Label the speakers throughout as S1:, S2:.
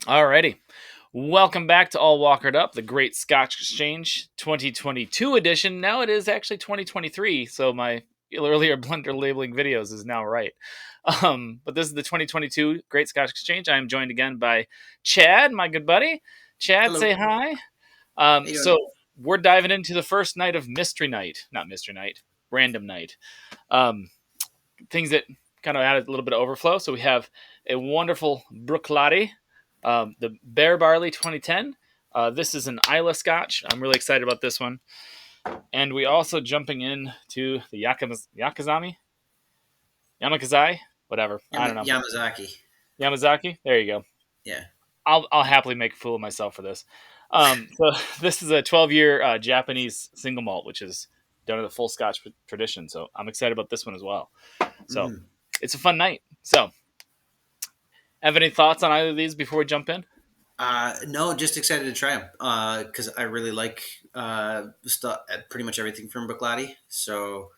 S1: Alrighty. Welcome back to All Walkered Up, the Great Scotch Exchange 2022 edition. Now it is actually 2023, so my earlier blender labeling videos is now right. But this is the 2022 Great Scotch Exchange. I am joined again by Chad, my good buddy. Chad,
S2: Hello.
S1: say hi.
S2: How you
S1: So
S2: doing?
S1: we're diving into the first night of Mystery Night. Not Mystery Night, Random Night. Um, Things that kind of added a little bit of overflow. So we have a wonderful Bruichladdich, the Bear Barley 2010. This is an Isla Scotch. I'm really excited about this one. And we also jumping in to the Yamakazai, whatever. I don't know.
S2: Yamazaki.
S1: Yamazaki. There you go.
S2: Yeah.
S1: I'll happily make a fool of myself for this. So this is a 12-year Japanese single malt, which is done in the full Scotch tradition. So I'm excited about this one as well. So
S2: Mm.
S1: it's a fun night. So have any thoughts on either of these before we jump in?
S2: No, just excited to try them because I really like stuff, pretty much everything from Bruichladdich. So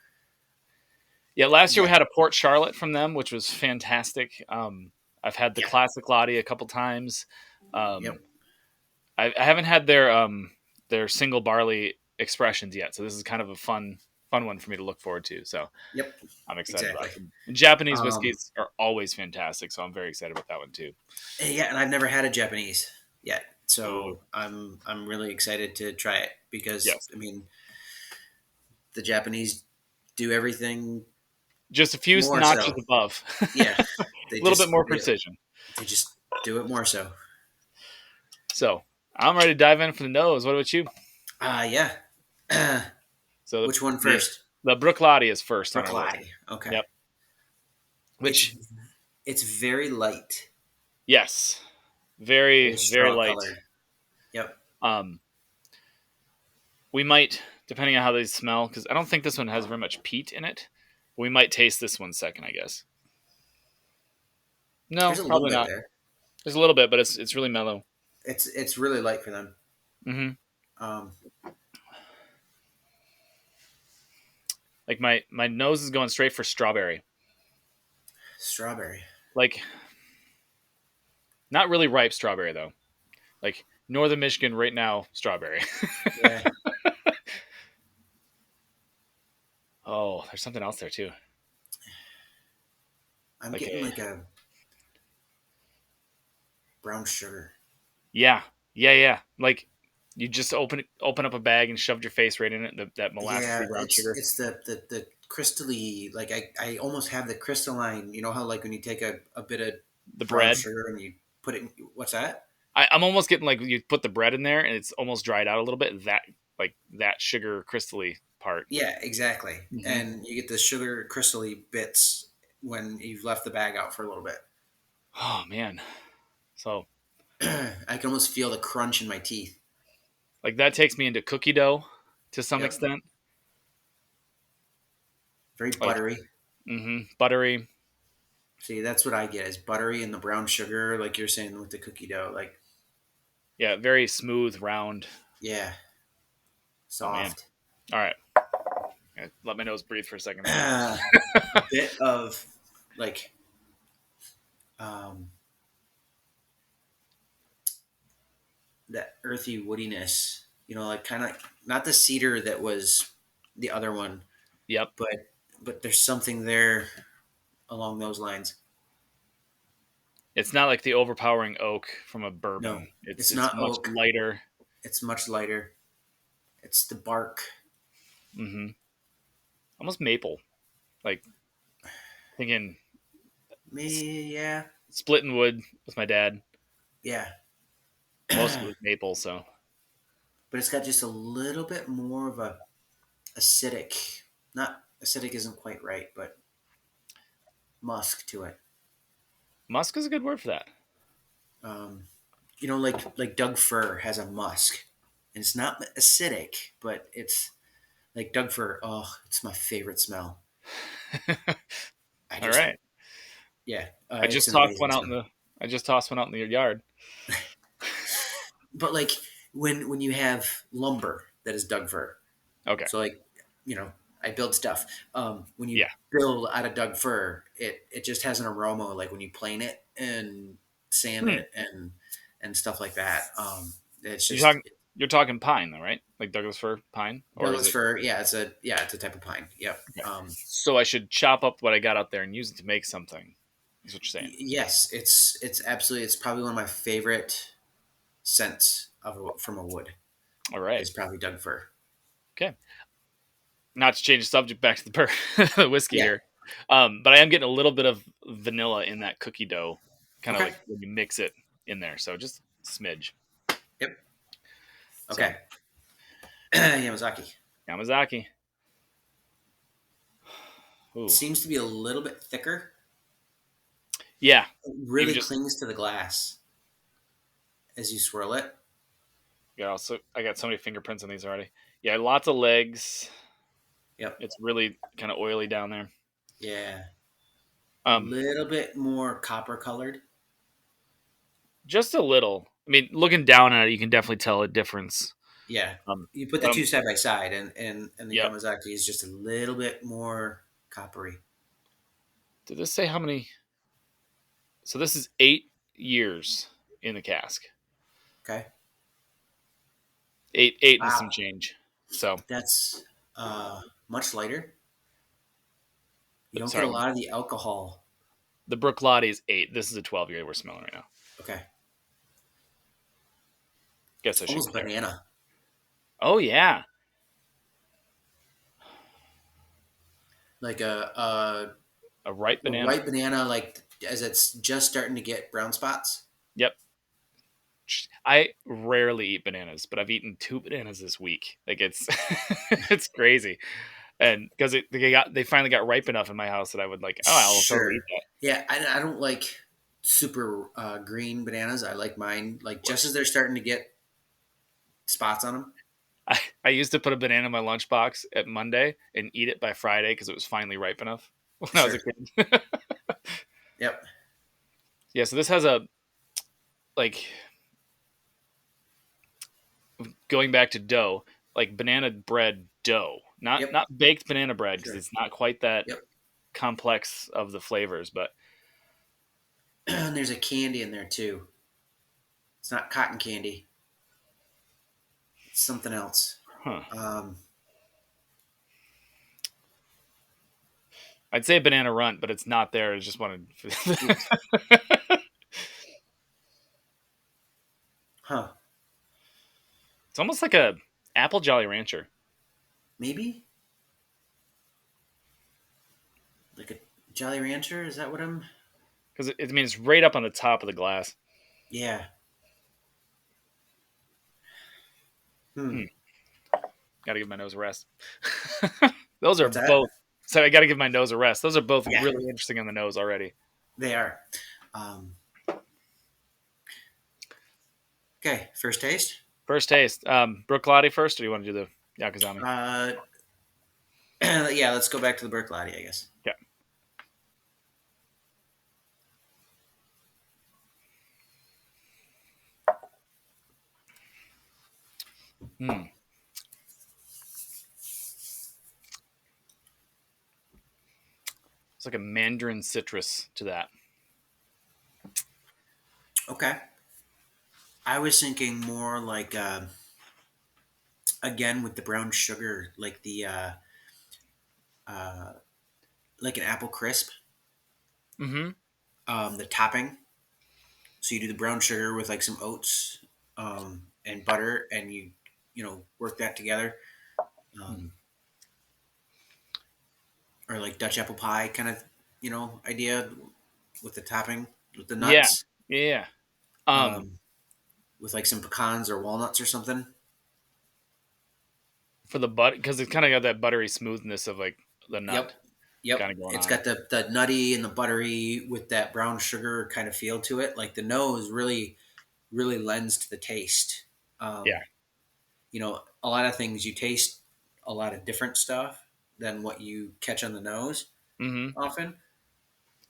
S1: Yeah, last year
S2: yeah,
S1: we had a Port Charlotte from them, which was fantastic. I've had the
S2: yeah,
S1: classic Lottie a couple times.
S2: yep.
S1: Um, I haven't had their single barley expressions yet, so this is kind of a fun one for me to look forward to. So
S2: Yep,
S1: I'm excited
S2: exactly.
S1: about it. And Japanese
S2: Um,
S1: whiskeys are always fantastic, so I'm very excited about that one too.
S2: yeah, and I've never had a Japanese yet,
S1: Ooh,
S2: so I'm really excited to try it because
S1: yes,
S2: I mean the Japanese do everything
S1: just a few
S2: more
S1: notches
S2: so.
S1: above,
S2: Yeah,
S1: a
S2: they
S1: little bit
S2: just
S1: more
S2: they,
S1: precision.
S2: they just do it more so.
S1: So I'm ready to dive in for the nose. What about you?
S2: Yeah.
S1: So
S2: Which one
S1: the
S2: first?
S1: the Bruichladdich is first on our list.
S2: Broccoli. Okay.
S1: Yep.
S2: It's
S1: Which
S2: it's very light,
S1: yes,
S2: very
S1: very
S2: straw
S1: light.
S2: colored. Yep.
S1: Um, we might, depending on how they smell, because I don't think this one has very much peat in it. We might taste this one second, I guess. No,
S2: There's a little
S1: probably
S2: bit
S1: not.
S2: there.
S1: There's a little bit, but it's really mellow.
S2: It's really light for them.
S1: Hmm.
S2: Um,
S1: Like my nose is going straight for strawberry.
S2: Strawberry.
S1: Like not really ripe strawberry though. Like northern Michigan right now, strawberry.
S2: Yeah.
S1: Oh, there's something else there too.
S2: I'm
S1: Like
S2: getting
S1: a
S2: like a brown sugar.
S1: yeah, yeah. Like you just open up a bag and shoved your face right in it. That
S2: Yeah,
S1: molasses brown
S2: it's
S1: sugar.
S2: it's the crystally, like I almost have the crystalline. You know how like when you take a bit of
S1: The
S2: brown
S1: bread.
S2: sugar and you put it in, what's that?
S1: I'm almost getting like you put the bread in there and it's almost dried out a little bit. That like that sugar crystally part.
S2: Yeah, exactly.
S1: Hmm.
S2: And you get the sugar crystally bits when you've left the bag out for a little bit.
S1: Oh man. So
S2: I can almost feel the crunch in my teeth.
S1: like that takes me into cookie dough to some
S2: Yep.
S1: extent.
S2: Very
S1: Like
S2: buttery.
S1: buttery.
S2: See, that's what I get is buttery and the brown sugar, like you're saying with the cookie dough. Like,
S1: Yeah, very smooth, round.
S2: yeah,
S1: Oh man.
S2: soft.
S1: All right. Let my nose breathe for a second there.
S2: A bit of like um, that earthy woodiness, like kind of not the cedar that was the other one,
S1: Yep.
S2: but there's something there along those lines.
S1: It's not like the overpowering oak from a
S2: No,
S1: bourbon. It's
S2: it's
S1: it's
S2: not
S1: much
S2: oak.
S1: lighter.
S2: It's much lighter. It's the bark.
S1: Hmm. Almost maple. Like thinking
S2: Me, yeah,
S1: splitting wood with my dad.
S2: yeah.
S1: Most of it was maple, so
S2: But it's got just a little bit more of a acidic. Not acidic isn't quite right, but musk to it.
S1: musk is a good word for that.
S2: Um, like Doug Fir has a musk, and it's not acidic, but it's like Doug Fir. Oh, it's my favorite smell. I
S1: All
S2: just
S1: right.
S2: yeah,
S1: I
S2: it's
S1: just
S2: an
S1: tossed
S2: amazing
S1: one out in
S2: smell.
S1: the I just tossed one out in the yard.
S2: But like when you have lumber that is Doug Fir,
S1: Okay.
S2: so like you know I build stuff. When you
S1: Yeah.
S2: build out of Doug Fir, it just has an aroma like when you plane it and sand
S1: Hmm.
S2: it, and and stuff like that. It's
S1: You're
S2: just
S1: talking you're talking pine though, right? Like Douglas fir pine, or is
S2: Douglas
S1: it?
S2: fir. Yeah, it's a type of pine. Yep.
S1: Okay. So I should chop up what I got out there and use it to make something. Is what you're saying?
S2: Yes, it's absolutely. It's probably one of my favorite scents from a wood
S1: All right.
S2: is probably Doug fir.
S1: Okay. Not to change the subject, back to the the whiskey
S2: Yeah.
S1: here. But I am getting a little bit of vanilla in that cookie dough, kind of
S2: Okay.
S1: like when you mix it in there. So just a smidge.
S2: Yep.
S1: So
S2: Okay. Yamazaki
S1: Yamazaki. Ooh.
S2: seems to be a little bit thicker.
S1: Yeah.
S2: It
S1: Even
S2: really
S1: just
S2: clings to the glass as you swirl it.
S1: yeah. Also, I got so many fingerprints on these already. Yeah, lots of legs.
S2: Yep.
S1: It's really kind of oily down there.
S2: Yeah.
S1: Um,
S2: Little bit more copper colored.
S1: just a little. I mean, looking down at it, you can definitely tell a difference.
S2: Yeah.
S1: Um,
S2: You put the
S1: but
S2: two side by side, and the
S1: yep.
S2: Yamazaki is just a little bit more coppery.
S1: Did this say how many? So this is 8 years in the cask.
S2: Okay.
S1: Eight and some
S2: Wow.
S1: change. So
S2: That's much lighter. You don't get a
S1: sorry,
S2: lot of the alcohol.
S1: the Bruichladdich is 8. This is a 12-year we're smelling right now.
S2: Okay.
S1: Guess
S2: It's
S1: I should
S2: almost
S1: compare.
S2: banana.
S1: Oh yeah,
S2: Like a
S1: a ripe
S2: a
S1: banana.
S2: ripe banana, like as it's just starting to get brown spots.
S1: Yep. I rarely eat bananas, but I've eaten 2 bananas this week. Like it's it's crazy, and because they finally got ripe enough in my house that I would like, oh, I'll totally eat
S2: Sure.
S1: that.
S2: Yeah, I don't like super green bananas. I like mine like
S1: Of
S2: just as
S1: course.
S2: they're starting to get spots on them.
S1: I used to put a banana in my lunchbox at Monday and eat it by Friday because it was finally ripe enough when I was a
S2: Sure.
S1: kid.
S2: Yep.
S1: Yeah, so this has a like going back to dough, like banana bread dough, not
S2: Yep.
S1: baked banana bread because
S2: Sure.
S1: it's not quite that
S2: Yep.
S1: complex of the flavors, but
S2: And there's a candy in there too. It's not cotton candy. It's something else.
S1: huh.
S2: Um,
S1: I'd say banana runt, but it's not there. I just wanted.
S2: it, huh?
S1: It's almost like a apple Jolly Rancher
S2: Maybe like a Jolly Rancher. Is that what I'm?
S1: because I mean it's right up on the top of the glass.
S2: Yeah. Hmm.
S1: Hmm. Got to give my nose a rest. Those are
S2: What's that?
S1: both. So I got to give my nose a rest. Those are both
S2: Yeah,
S1: really interesting on the nose already.
S2: they are. Um, okay. First taste.
S1: First taste. Bruichladdich first, or do you want to do the Yakuzami?
S2: Uh, yeah. Let's go back to the Berklati, I guess.
S1: Yeah. Hmm. It's like a mandarin citrus to that.
S2: Okay. I was thinking more like again with the brown sugar, uh, like an apple crisp.
S1: Mm-hmm.
S2: The topping. So you do the brown sugar with like some oats and butter, and you work that together, um, or like Dutch apple pie kind of idea with the topping with the
S1: Yeah.
S2: nuts,
S1: Yeah. Um,
S2: um, with like some pecans or walnuts or something.
S1: for the butt, because it's kind of got that buttery smoothness of like the nut
S2: Yep, yep.
S1: kind of going
S2: It's
S1: on.
S2: got the nutty and the buttery with that brown sugar kind of feel to it. Like the nose really lends to the taste.
S1: Yeah.
S2: Um, a lot of things you taste a lot of different stuff than what you catch on the nose
S1: Mm-hmm.
S2: often.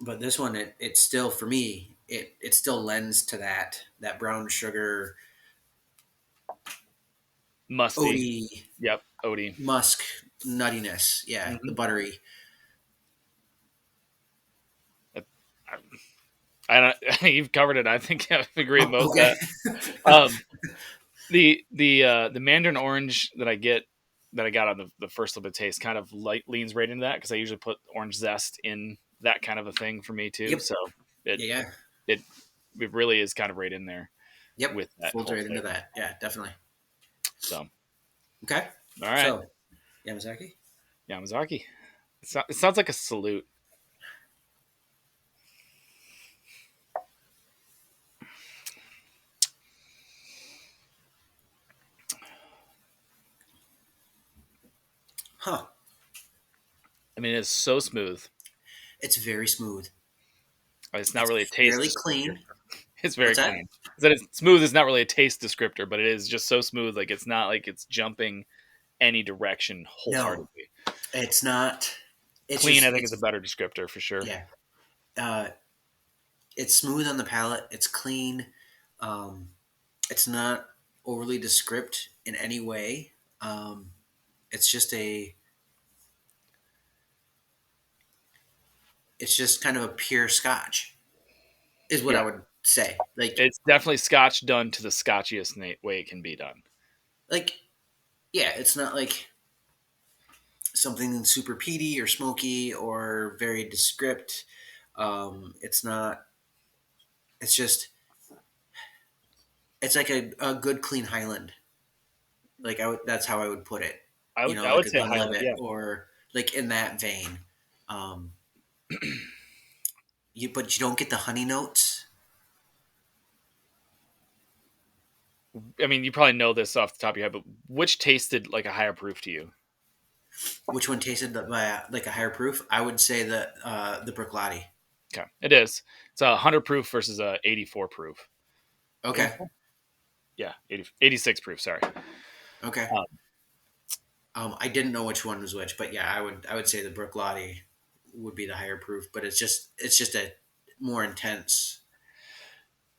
S2: But this one, it still for me, it still lends to that brown sugar,
S1: Musty.
S2: oaty,
S1: Yep. Odie.
S2: musk nuttiness. Yeah, the
S1: Mm-hmm.
S2: buttery.
S1: I don't. You've covered it. I think I agree with
S2: Oh,
S1: most of
S2: okay.
S1: that. Um, the Mandarin orange that I got on the first little bit of taste kind of light leans right into that because I usually put orange zest in that kind of a thing for me too.
S2: Yep.
S1: So it
S2: Yeah, yeah.
S1: it it really is kind of right in there
S2: Yep.
S1: with that
S2: Folds
S1: whole
S2: right into
S1: flavor.
S2: that. Yeah, definitely.
S1: So
S2: Okay.
S1: all right,
S2: So, Yamazaki?
S1: Yamazaki. It sounds like a salute.
S2: Huh.
S1: I mean, it's so smooth.
S2: It's very smooth.
S1: It's not
S2: It's
S1: really a taste
S2: fairly
S1: descriptor.
S2: clean.
S1: It's very
S2: What's that?
S1: clean. That it's smooth is not really a taste descriptor, but it is just so smooth. Like it's not like it's jumping any direction
S2: No,
S1: wholeheartedly.
S2: it's not. It's
S1: Clean, I
S2: just,
S1: think, is a better descriptor for sure.
S2: yeah. Uh, it's smooth on the palate. It's clean. Um, it's not overly descript in any way. Um, it's just a, it's just kind of a pure Scotch, is what I
S1: Yeah,
S2: would say.
S1: it's definitely Scotch done to the Scotchiest way it can be done.
S2: Like, yeah, it's not like something super peaty or smoky or very descript. It's not. It's just. It's like a good clean Highland. Like I would, that's how I would put it.
S1: I
S2: Like
S1: would
S2: a
S1: say Highland.
S2: Glenlivet
S1: Yeah,
S2: or like in that vein. Um, but you don't get the honey notes.
S1: I mean, you probably know this off the top of your head, but which tasted like a higher proof to you?
S2: Which one tasted like a higher proof? I would say the Bricklati.
S1: Okay, it is. It's 100 proof versus 84 proof.
S2: Okay,
S1: 84? Yeah, 86 proof. Sorry.
S2: okay.
S1: Um,
S2: I didn't know which one was which, but yeah, I would say the Bricklati would be the higher proof. But it's just a more intense.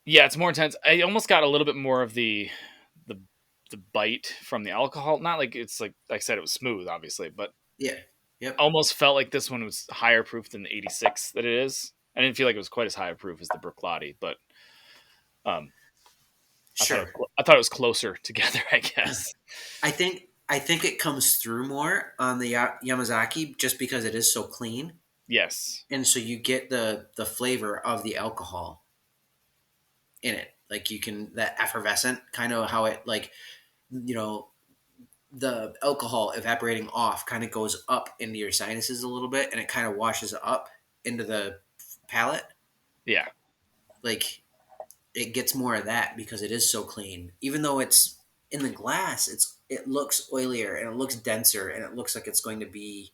S1: yeah, it's more intense. I almost got a little bit more of the the bite from the alcohol. Not like it's like I said, it was smooth, obviously, but
S2: Yeah. Yep.
S1: almost felt like this one was higher proof than the 86 that it is. I didn't feel like it was quite as high a proof as the Bruichladdich, but um,
S2: Sure.
S1: I thought it was closer together. I guess.
S2: I think it comes through more on the Yamazaki just because it is so clean,
S1: Yes.
S2: and so you get the flavor of the alcohol in it. Like you can that effervescent kind of how it like you know the alcohol evaporating off kind of goes up into your sinuses a little bit, and it kind of washes up into the palate.
S1: Yeah.
S2: Like it gets more of that because it is so clean. Even though it's in the glass, it looks oilier and it looks denser and it looks like it's going to be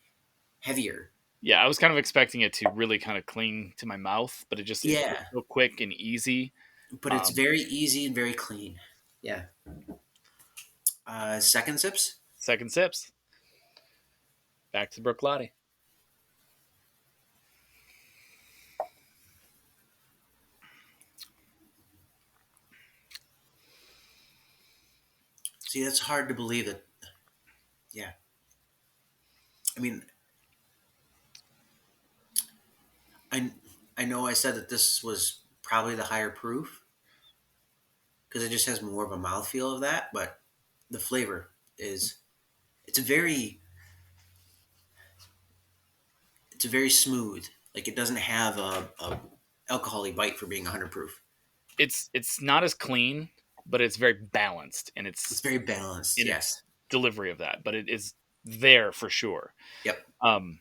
S2: heavier.
S1: Yeah. I was kind of expecting it to really kind of cling to my mouth, but it's
S2: Yeah,
S1: so quick and easy.
S2: but it's
S1: Um,
S2: very easy and very clean. Yeah. Second sips.
S1: Second sips. Back to Bruichladdich.
S2: See, that's hard to believe that. Yeah. I mean, I I know I said that this was probably the higher proof because it just has more of a mouthfeel of that, but the flavor is it's a very it's very smooth. Like it doesn't have a alcoholic bite for being 100 proof.
S1: It's not as clean, but it's very balanced
S2: It's very balanced.
S1: in its
S2: Yes.
S1: delivery of that. But it is there for sure.
S2: Yep.
S1: Um,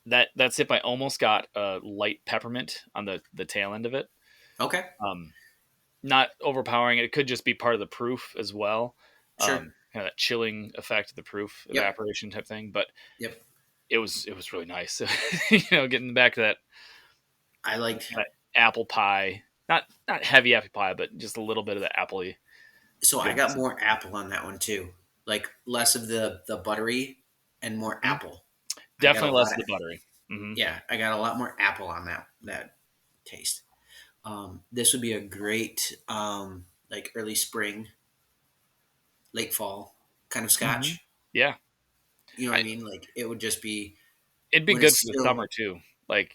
S1: that sip, I almost got a light peppermint on the tail end of it.
S2: Okay.
S1: Um, Not overpowering. It could just be part of the proof as well.
S2: Sure.
S1: Kind of that chilling effect of the proof
S2: Yep.
S1: evaporation type thing. But
S2: Yep.
S1: it was really nice. Getting back to that
S2: I like
S1: kind of apple pie, not heavy apple pie, but just a little bit of the appley
S2: so I got
S1: goodness.
S2: more apple on that one too. Like less of the buttery and more
S1: Mhm.
S2: apple. I got a
S1: Definitely less
S2: lot
S1: of
S2: of
S1: the buttery. Hmm.
S2: yeah, I got a lot more apple on that taste. This would be a great like early spring, late fall kind of
S1: Hmm.
S2: scotch.
S1: Yeah,
S2: You know what I
S1: I,
S2: mean? Like it would just be
S1: it'd be
S2: when
S1: good
S2: it's
S1: for the
S2: still
S1: summer too. Like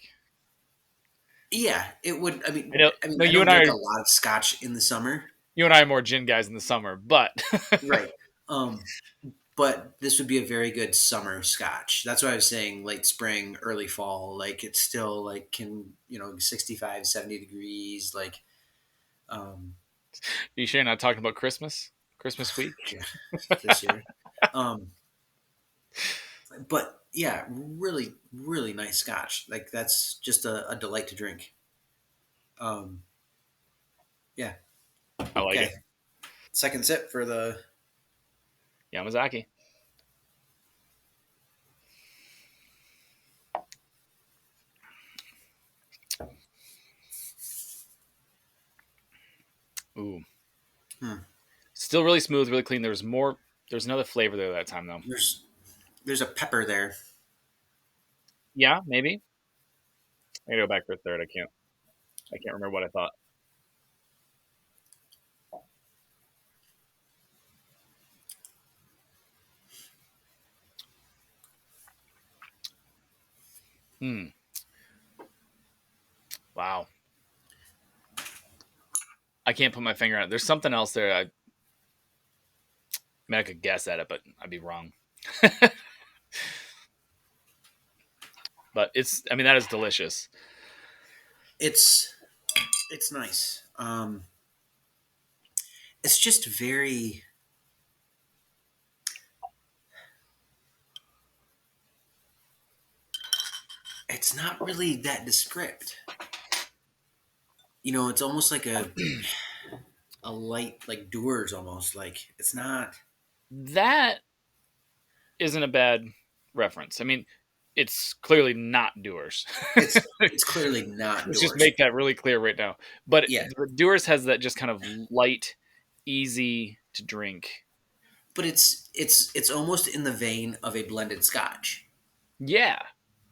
S2: Yeah, it would.
S1: I know.
S2: I mean,
S1: No,
S2: I don't
S1: I
S2: drink
S1: are
S2: a lot of scotch in the summer,
S1: you and I are more gin guys in the summer, but
S2: right? Um, but this would be a very good summer scotch. That's why I was saying late spring, early fall. Like it's still like can 65, 70 degrees. Like um,
S1: you sure you're not talking about Christmas? Christmas week?
S2: yeah, this year. Um, but yeah, really, really nice scotch. Like that's just a delight to drink. Um, yeah.
S1: I like
S2: Okay.
S1: it.
S2: Second sip for the.
S1: Yamazaki. Ooh,
S2: Hmm.
S1: still really smooth, really clean. There's more. There's another flavor there that time though.
S2: There's a pepper there.
S1: Yeah, maybe. I gotta go back for a third. I can't. I can't remember what I thought. Hmm. Wow. I can't put my finger on it. There's something else there. I could guess at it, but I'd be wrong. But it's. I mean, that is delicious.
S2: It's it's nice. It's just very. It's not really that descript. It's almost like a light like Doers almost like it's not.
S1: That isn't a bad reference. I mean, it's clearly not Doers.
S2: It's clearly not
S1: Let's just
S2: Doers.
S1: make that really clear right now. But
S2: Yeah,
S1: Doers has that just kind of light, easy to drink.
S2: but it's almost in the vein of a blended Scotch.
S1: Yeah,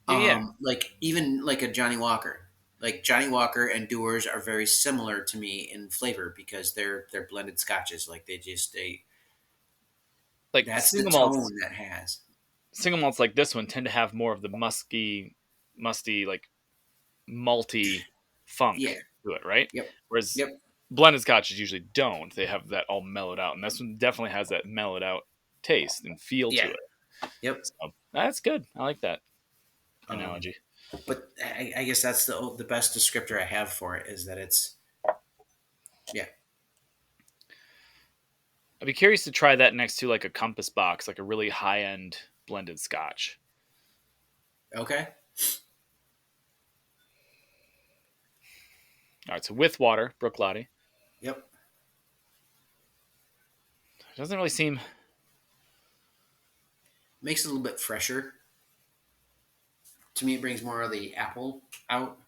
S1: yeah.
S2: Like even like a Johnny Walker. Like Johnny Walker and Doers are very similar to me in flavor because they're blended scotches. Like they
S1: Like
S2: that's the tone that has.
S1: single malts like this one tend to have more of the musty, like malty funk
S2: Yeah.
S1: to it, right?
S2: Yep.
S1: Whereas
S2: Yep.
S1: blended scotches usually don't. They have that all mellowed out, and this one definitely has that mellowed out taste and feel to
S2: Yeah.
S1: it.
S2: Yep.
S1: So that's good. I like that
S2: Um,
S1: analogy.
S2: but I guess that's the best descriptor I have for it is that it's yeah.
S1: I'd be curious to try that next to like a compass box, like a really high end blended scotch.
S2: Okay.
S1: All right, so with water, Bruichladdich.
S2: Yep.
S1: It doesn't really seem
S2: Makes it a little bit fresher. To me, it brings more of the apple out.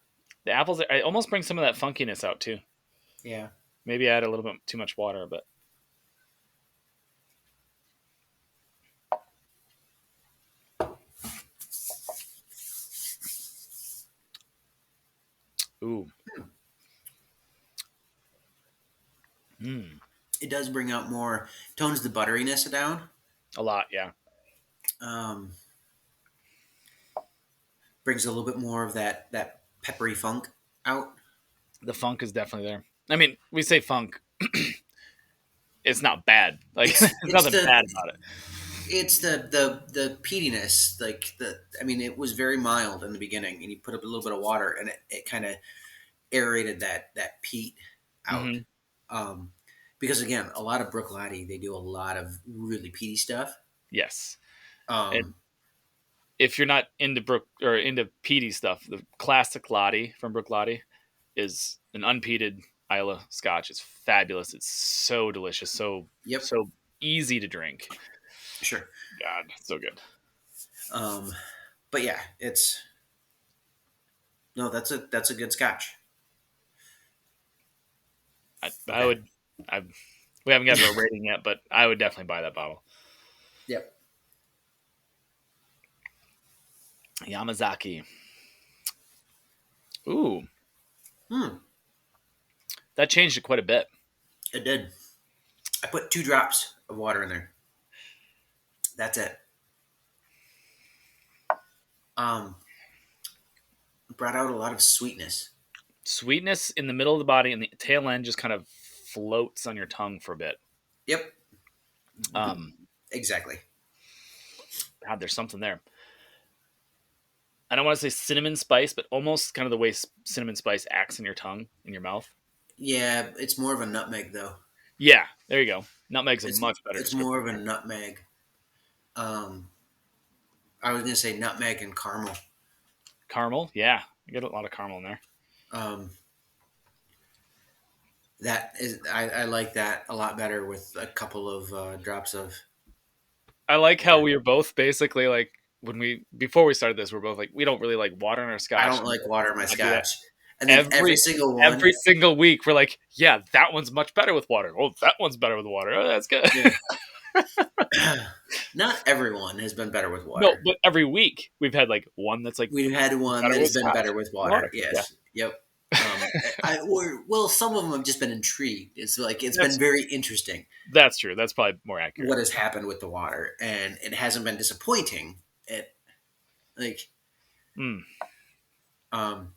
S1: the apples. I almost bring some of that funkiness out too.
S2: Yeah.
S1: Maybe I add a little bit too much water, but ooh, mm,
S2: It does bring out more, tones the butteriness down.
S1: a lot, yeah.
S2: Um, Brings a little bit more of that peppery funk out.
S1: The funk is definitely there. I mean, we say funk, it's not bad. Like
S2: It's
S1: there's
S2: it's
S1: nothing
S2: the
S1: bad about it.
S2: it's the peatiness. Like the I mean, it was very mild in the beginning, and you put up a little bit of water, and it kind of aerated that peat out.
S1: Hmm.
S2: Um, because again, a lot of Bruichladdich, they do a lot of really peaty stuff.
S1: Yes, and
S2: Um,
S1: if you're not into Brook or into peaty stuff, the classic Lottie from Bruichladdich is an unpeated Isla Scotch. It's fabulous. It's so delicious,
S2: yep,
S1: so easy to drink.
S2: sure.
S1: God, so good.
S2: Um, but yeah, it's no, that's a good Scotch.
S1: I
S2: Okay.
S1: would. I we haven't gotten to a rating yet, but I would definitely buy that bottle.
S2: Yep.
S1: Yamazaki. Ooh,
S2: Hmm.
S1: that changed it quite a bit.
S2: It did. I put 2 drops of water in there. That's it. Um, Brought out a lot of sweetness.
S1: sweetness in the middle of the body, and the tail end just kind of floats on your tongue for a bit.
S2: Yep.
S1: Um,
S2: Exactly.
S1: God, there's something there. I don't want to say cinnamon spice, but almost kind of the way cinnamon spice acts in your tongue, in your mouth.
S2: Yeah, it's more of a nutmeg though.
S1: Yeah, there you go. Nutmeg's a
S2: It's
S1: much better
S2: it's
S1: description
S2: more of a
S1: there.
S2: nutmeg. Um, I was gonna say nutmeg and caramel.
S1: Caramel, yeah, you get a lot of caramel in there.
S2: Um, that is, I like that a lot better with a couple of drops of
S1: I like how
S2: water.
S1: we were both basically like when we before we started this, we're both like we don't really like water in our
S2: I
S1: scotch.
S2: don't like water in my
S1: I do that
S2: scotch, and then
S1: every single week. We're like, yeah, that one's much better with water. Oh, that one's better with water. Oh, that's good.
S2: yeah. Not everyone has been better with
S1: No,
S2: water.
S1: but every week we've had like one that's like
S2: We've had one
S1: better
S2: that's
S1: with
S2: been
S1: scotch.
S2: better with water.
S1: Water, yeah.
S2: Yes. Yep. Well, some of them have just been intrigued. It's like it's been
S1: That's
S2: very interesting
S1: that's true. That's probably more accurate.
S2: what has happened with the water, and it hasn't been disappointing. It like
S1: Mm.
S2: um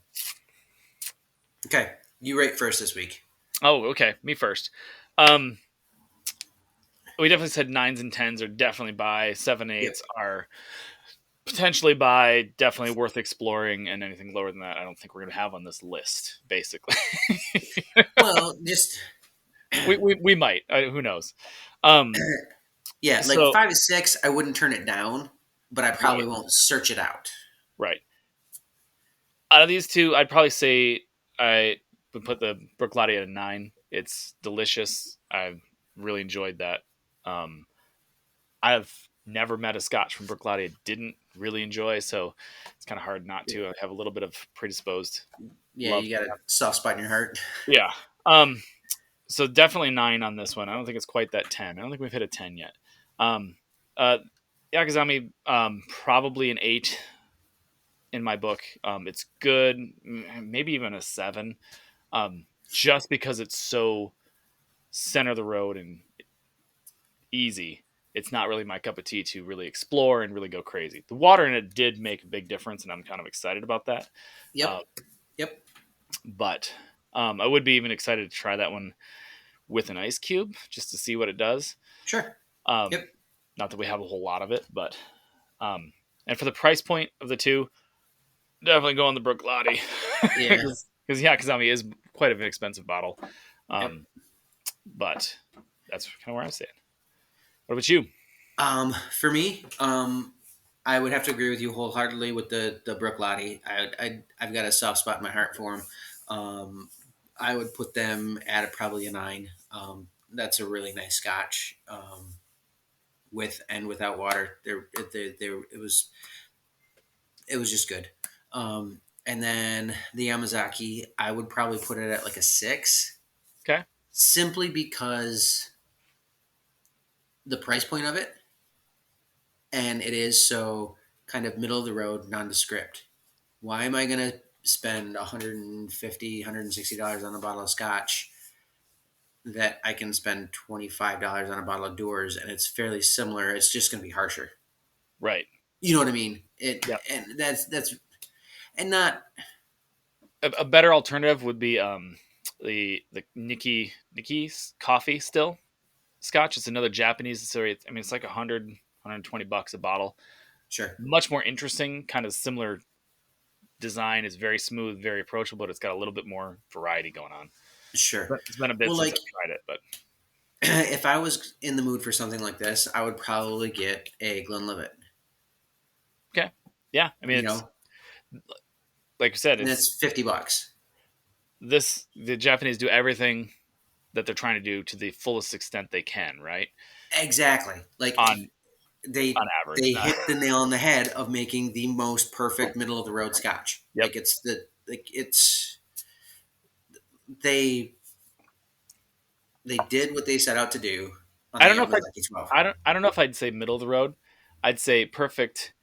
S2: okay, you rate first this week.
S1: Oh, okay. Me first. Um, we definitely said nines and tens are definitely buy. Seven
S2: Yep.
S1: eights are potentially buy. Definitely worth exploring. And anything lower than that, I don't think we're gonna have on this list. Basically,
S2: Well, just
S1: we might. Who knows? Um,
S2: yeah, like
S1: so
S2: 5 to 6, I wouldn't turn it down, but I
S1: right,
S2: probably won't search it out.
S1: right. Out of these two, I'd probably say I would put the Bruichladdich at a nine. It's delicious. I've really enjoyed that. Um, I've never met a Scotch from Bruichladdich I didn't really enjoy, so it's kind of hard not to. I have a little bit of predisposed
S2: Yeah,
S1: love
S2: you
S1: for
S2: got a soft spot in your heart.
S1: that. Yeah. So definitely nine on this one. I don't think it's quite that 10. I don't think we've hit a 10 yet. Um, uh, Yakizami, probably an 8 in my book. It's good, maybe even a 7, just because it's so center of the road and easy. It's not really my cup of tea to really explore and really go crazy. The water in it did make a big difference, and I'm kind of excited about that. Uh,
S2: Yep. Yep.
S1: but I would be even excited to try that one with an ice cube just to see what it does.
S2: Sure.
S1: Um,
S2: Yep.
S1: not that we have a whole lot of it, but and for the price point of the two, definitely go on the Bruichladdich
S2: Yeah.
S1: because yeah, Kazami is quite an expensive bottle.
S2: Yep.
S1: But that's kind of where I stand. What about you?
S2: For me, I would have to agree with you wholeheartedly with the Brook Lottie. I've got a soft spot in my heart for them. I would put them at probably a 9. That's a really nice Scotch, with and without water. It was just good. And then the Yamazaki, I would probably put it at like a 6,
S1: Okay.
S2: simply because the price point of it, and it is so kind of middle of the road, nondescript. Why am I going to spend $150, $160 on a bottle of scotch that I can spend $25 on a bottle of Doors, and it's fairly similar? It's just going to be harsher.
S1: Right.
S2: You know what I mean? It
S1: Yep.
S2: and that's and not
S1: A better alternative would be the Nikki's coffee still Scotch. It's another Japanese. So I mean, it's like 100 $120 a bottle.
S2: sure,
S1: Much more interesting, kind of similar design. It's very smooth, very approachable, but it's got a little bit more variety going on.
S2: sure.
S1: It's been a bit
S2: Well,
S1: since
S2: like
S1: I've tried it, but
S2: if I was in the mood for something like this, I would probably get a Glenlivet.
S1: okay. Yeah, I mean,
S2: You
S1: it's
S2: know,
S1: like you said,
S2: and
S1: it's
S2: that's $50.
S1: this. The Japanese do everything that they're trying to do to the fullest extent they can, right?
S2: Exactly. Like
S1: On
S2: they
S1: on average,
S2: they
S1: not
S2: hit the nail on the head of making the most perfect middle of the road scotch.
S1: yep.
S2: It's they they did what they set out to do on
S1: I
S2: the
S1: don't know if
S2: Yamazaki 12.
S1: I don't know if I'd say middle of the road. I'd say perfect.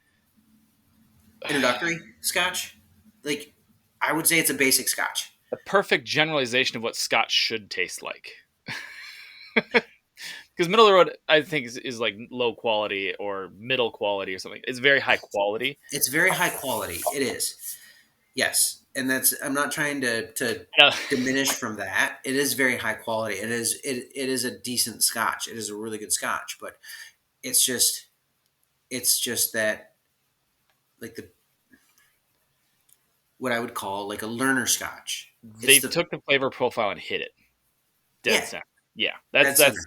S2: Introductory scotch, like I would say it's a basic scotch.
S1: A perfect generalization of what Scotch should taste like. Because middle of the road, I think, is like low quality or middle quality or something. It's very high quality.
S2: It's very high quality. It is. Yes. and that's I'm not trying to
S1: Uh,
S2: diminish from that. It is very high quality. It is a decent Scotch. It is a really good Scotch, but it's just it's just that like the what I would call like a learner Scotch. It's
S1: they
S2: the
S1: took the flavor profile and hit it dead
S2: yeah
S1: center. Yeah,
S2: dead
S1: that's
S2: center.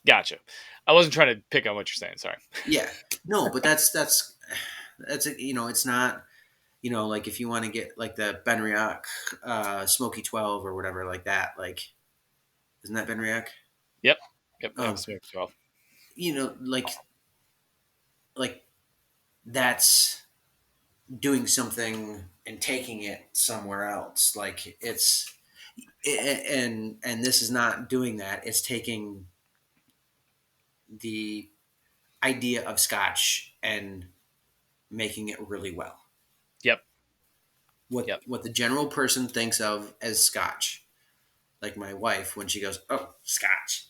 S1: gotcha. I wasn't trying to pick on what you're saying. Sorry.
S2: Yeah, no, but that's it's not like if you want to get like the Benriach Smoky 12 or whatever like that, like isn't that Benriach?
S1: Yep. Yep. That was
S2: Oh,
S1: smoked 12.
S2: like that's doing something and taking it somewhere else. Like and this is not doing that. It's taking the idea of Scotch and making it really well.
S1: Yep.
S2: What
S1: Yep.
S2: what the general person thinks of as Scotch, like my wife when she goes, "Oh, Scotch,"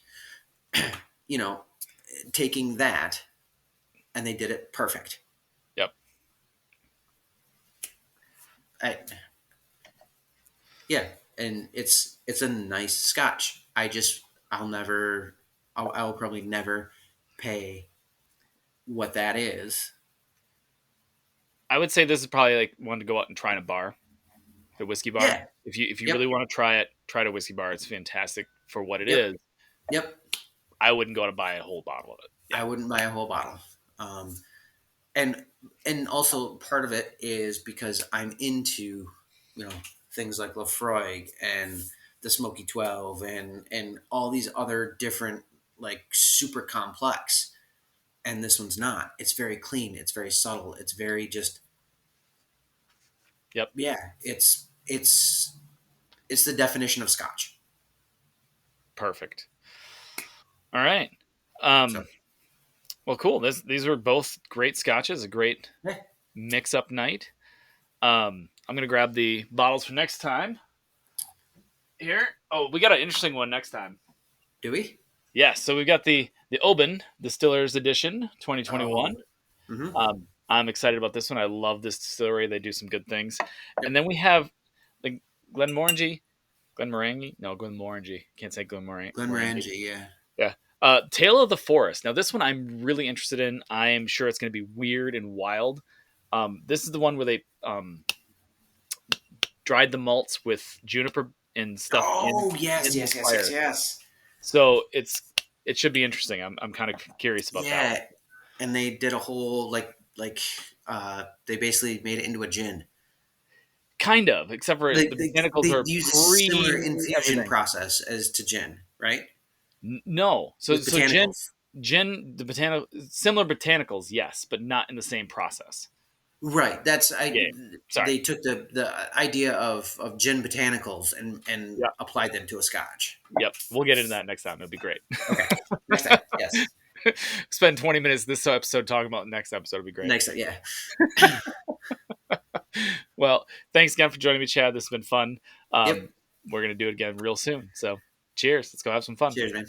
S2: you know, taking that and they did it perfect.
S1: Yep.
S2: I, yeah, and it's a nice Scotch. I'll probably never pay what that is.
S1: I would say this is probably like one to go out and try in a bar, the whiskey bar.
S2: Yeah.
S1: If you really
S2: Yep.
S1: want to try it, try a whiskey bar. It's fantastic for what it
S2: Yep.
S1: is.
S2: Yep.
S1: I wouldn't go to buy a whole bottle of it. Yeah.
S2: I wouldn't buy a whole bottle. Um, and and also part of it is because I'm into you know things like Lafroig and the Smoky 12 and all these other different like super complex. And this one's not. It's very clean. It's very subtle. It's very just
S1: Yep.
S2: yeah. It's the definition of Scotch.
S1: Perfect. All right.
S2: So
S1: Um, well, cool. These were both great scotches. A great
S2: yeah.
S1: mix-up night. I'm gonna grab the bottles for next time. Here. Oh, we got an interesting one next time.
S2: Do we?
S1: Yes. So we've got the Oban Distillers Edition 2021.
S2: Oh. Mm-hmm.
S1: I'm excited about this one. I love this distillery. They do some good things. And
S2: Yep.
S1: then we have the Glenmorangie. Glenmorangie? No, Glenmorangie. Can't say Glenmorangie.
S2: Glenmorangie. Yeah.
S1: Yeah. Tale of the Forest. Now, this one I'm really interested in. I am sure it's going to be weird and wild. This is the one where they dried the malts with juniper and stuff
S2: Oh yes,
S1: in the
S2: yes, yes, yes,
S1: fire.
S2: yes.
S1: So it should be interesting. I'm kind of curious about that one.
S2: Yeah, and they did a whole they basically made it into a gin.
S1: Kind of, except for
S2: They
S1: the
S2: they,
S1: botanicals
S2: they
S1: are
S2: use a similar
S1: pre
S2: infusion
S1: everything.
S2: process as to gin, right?
S1: No,
S2: With
S1: so gin,
S2: botanicals.
S1: the botanical similar botanicals, yes, but not in the same process.
S2: Right. That's
S1: Yeah,
S2: I.
S1: sorry.
S2: They took the idea of gin botanicals and
S1: Yeah,
S2: applied them to a Scotch.
S1: yep. We'll get into that next time. It'll be great.
S2: Okay. Next time. Yes.
S1: Spend 20 minutes this episode talking about the next episode. It'll be great.
S2: Next time. Yeah.
S1: Well, thanks again for joining me, Chad. This has been fun.
S2: Yep.
S1: We're gonna do it again real soon. So, cheers. Let's go have some fun.
S2: Cheers, man.